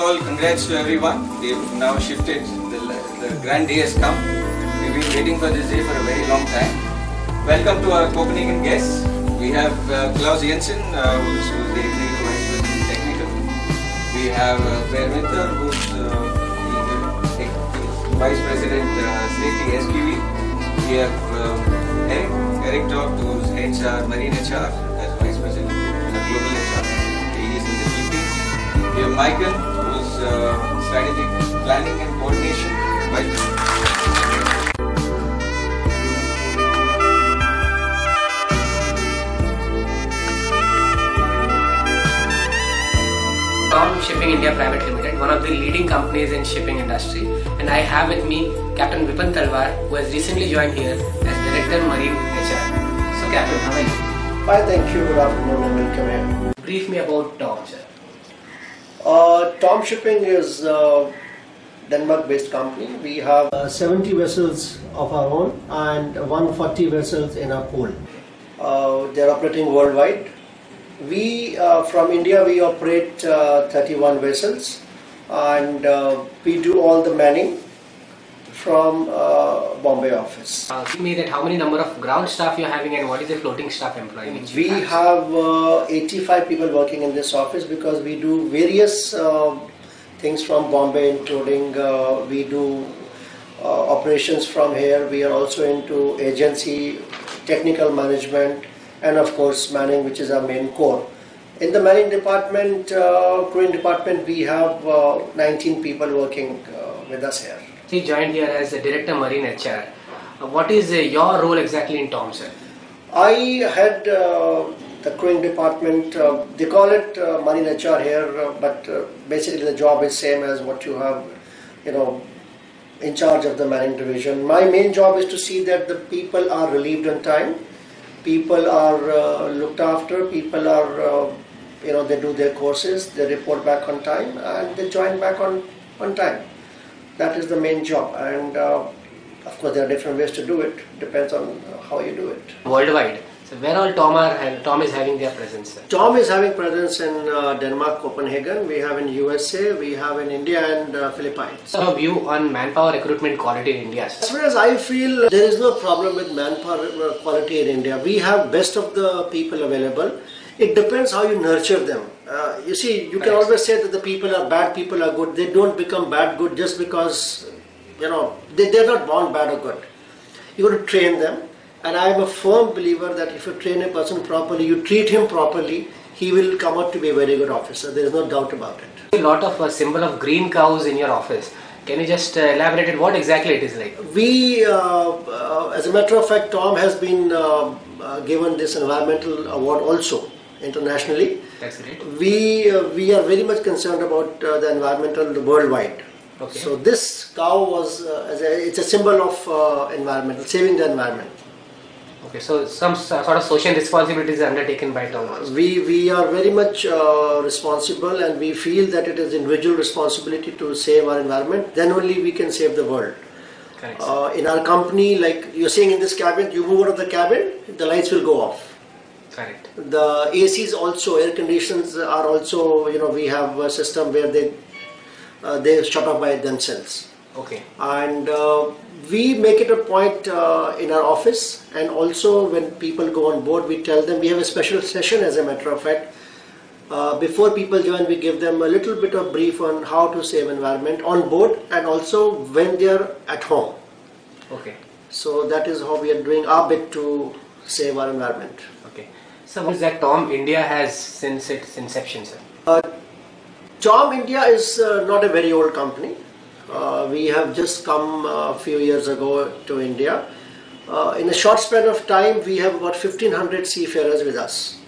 all, congrats to everyone. We've now shifted. The grand day has come. We've been waiting for this day for a very long time. Welcome to our Copenhagen guests. We have Klaus Jensen, who's the Executive Vice President Technical. We have Per Winter, who's the Vice President Safety SPV. We have Eric Toft, who's HR Marine HR as Vice President Global HR. He is in the Philippines. We have Michael, who's Strategic Planning and Coordination Vice President. Torm Shipping India Private Limited, one of the leading companies in shipping industry, and I have with me Captain Vipin Talwar, who has recently joined here as Director Marine HR. So Captain, how are you? Hi, thank you. Good afternoon and welcome here. Brief me about Torm, sir. Torm Shipping is a Denmark-based company. We have 70 vessels of our own and 140 vessels in our pool. They are operating worldwide. We from India we operate 31 vessels, and we do all the manning from Bombay office. Tell me that how many number of ground staff you are having and what is the floating staff employee? We have 85 people working in this office because we do various things from Bombay, including we do operations from here. We are also into agency, technical management, and of course manning, which is our main core. In the manning department, crewing department, we have 19 people working with us here. He joined here as the Director Marine HR. What is your role exactly in Torm, sir? I had the crewing department. They call it Marine HR here, but basically the job is same as what you have, in charge of the manning division. My main job is to see that the people are relieved on time. People are looked after, people are, they do their courses, they report back on time, and they join back on time. That is the main job, and of course there are different ways to do it, depends on how you do it. Worldwide, so where all Torm is having their presence, sir? Torm is having presence in Denmark, Copenhagen, we have in USA, we have in India and Philippines. So your view on manpower recruitment quality in India, sir? As far as I feel, there is no problem with manpower quality in India. We have best of the people available. It depends how you nurture them. You see, you can always say that the people are bad, people are good. They don't become bad good just because, they're not born bad or good. You got to train them. And I am a firm believer that if you train a person properly, you treat him properly, he will come out to be a very good officer. There is no doubt about it. A lot of symbol of green cows in your office. Can you just elaborate it? What exactly it is like? We, as a matter of fact, Torm has been given this environmental award also internationally. That's great. We are very much concerned about the environmental worldwide. Okay. So this cow was it's a symbol of environmental, saving the environment. Okay, so some sort of social responsibilities are undertaken by Torm. We are very much responsible, and we feel that it is individual responsibility to save our environment. Then only we can save the world. Correct. In our company, like you're saying in this cabin, you move out of the cabin, the lights will go off. Correct. The ACs also, air conditions are also, we have a system where they shut off by themselves. Okay. And we make it a point in our office, and also when people go on board, we tell them, we have a special session as a matter of fact. Before people join, we give them a little bit of brief on how to save environment on board and also when they are at home. Okay. So that is how we are doing our bit to save our environment. Okay. So what is that Torm India has since its inception, sir? Torm India is not a very old company. We have just come a few years ago to India. In a short span of time, we have about 1,500 seafarers with us,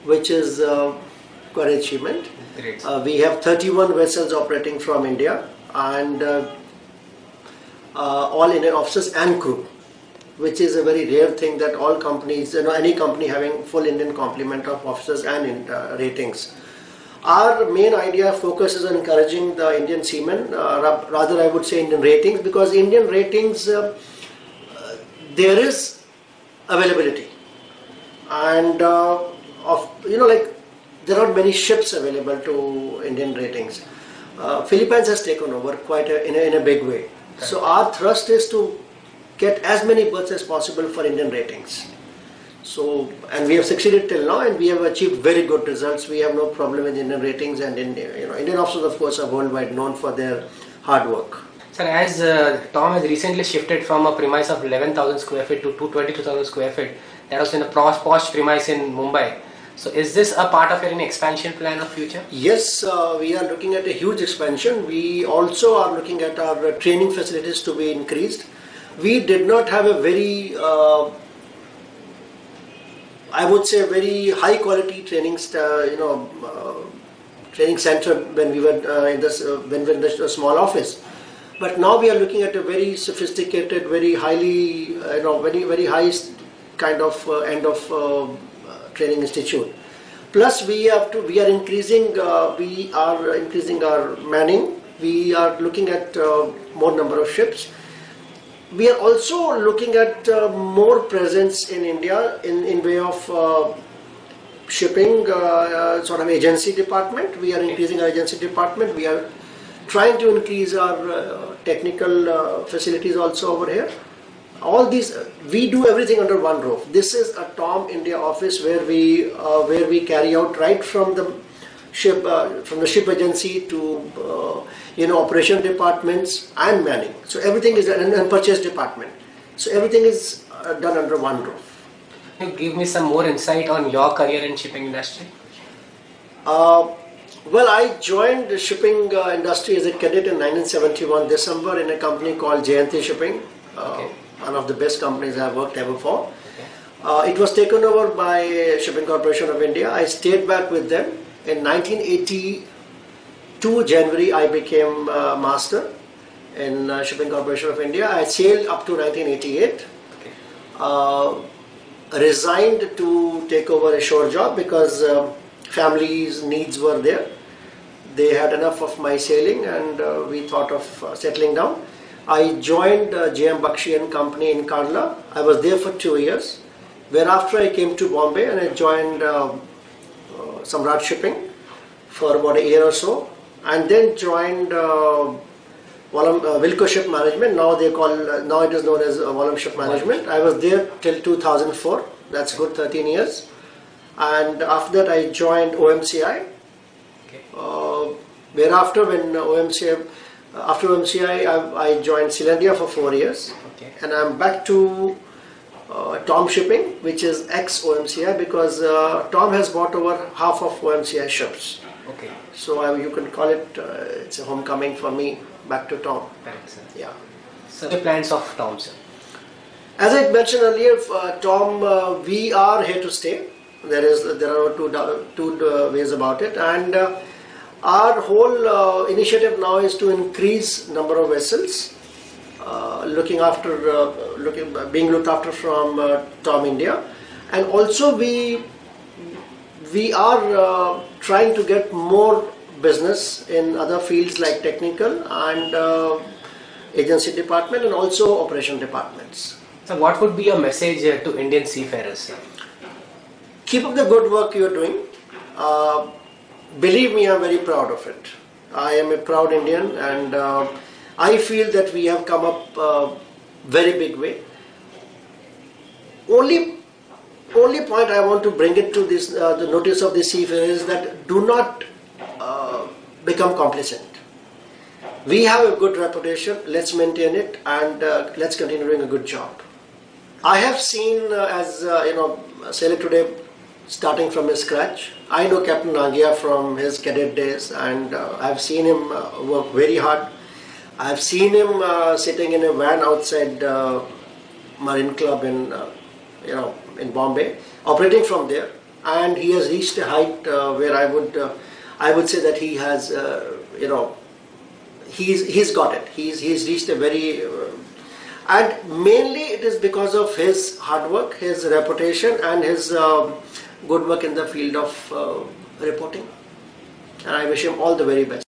which is quite an achievement. Great. We have 31 vessels operating from India, and all Indian officers and crew, which is a very rare thing that all companies, any company having full Indian complement of officers and ratings. Our main idea focuses on encouraging the Indian seamen, rather I would say Indian ratings, because Indian ratings, there is availability, and there are not many ships available to Indian ratings. Philippines has taken over quite in a big way. So our thrust is to get as many berths as possible for Indian ratings. So, and we have succeeded till now, and we have achieved very good results. We have no problem with Indian ratings, and Indian officers, of course, are worldwide known for their hard work. Sir, as Torm has recently shifted from a premise of 11,000 square feet to 22,000 square feet, that was in a posh premise in Mumbai. So, is this a part of your expansion plan of future? Yes, we are looking at a huge expansion. We also are looking at our training facilities to be increased. We did not have a very I would say very high quality training training center when we were in the small office. But now we are looking at a very sophisticated, very highly, very high kind of end of training institute. Plus, we are increasing our manning. We are looking at more number of ships. We are also looking at more presence in India in way of shipping sort of agency department. We are increasing our agency department. We are trying to increase our technical facilities also over here. All these, we do everything under one roof. This is a Torm India office where we carry out right from the ship agency to operation departments and manning. So everything is done, and purchase department. So everything is done under one roof. Can you give me some more insight on your career in shipping industry? Well, I joined the shipping industry as a cadet in 1971 December in a company called Jayanti Shipping, one of the best companies I have worked ever for. It was taken over by Shipping Corporation of India. I stayed back with them. In 1982 January, I became master in Shipping Corporation of India. I sailed up to 1988. Resigned to take over a shore job because family's needs were there. They had enough of my sailing, and we thought of settling down. I joined J.M. Bakshi and Company in Kandla. I was there for 2 years. Whereafter I came to Bombay and I joined Samrat Shipping for about a year or so, and then joined Wilco Ship Management. Now it is known as Wallam Ship Management. I was there till 2004. That's good 13 years. And after that I joined OMCI. Whereafter after OMCI I joined Sealandia for 4 years. And I'm back to Torm Shipping, which is ex-OMCI, because Torm has bought over half of OMCI ships. So you can call it, it's a homecoming for me back to Torm. Correct, sir. Yeah. So the plans of Torm, sir? As I mentioned earlier, Torm, we are here to stay. There are two ways about it, and our whole initiative now is to increase number of vessels, being looked after from Torm India, and also we are trying to get more business in other fields like technical and agency department and also operation departments. So what would be your message to Indian seafarers, sir? Keep up the good work you are doing. Believe me, I am very proud of it. I am a proud Indian, and I feel that we have come up very big way. Only point I want to bring it to this the notice of the seafarers is that do not become complacent. We have a good reputation. Let's maintain it, and let's continue doing a good job. I have seen sailor today starting from scratch. I know Captain Nangia from his cadet days, and I've seen him work very hard. I've seen him sitting in a van outside Marine Club in Bombay, operating from there, and he has reached a height where I would say that he has he's got it. He's reached a very and mainly it is because of his hard work, his reputation, and his good work in the field of reporting. And I wish him all the very best.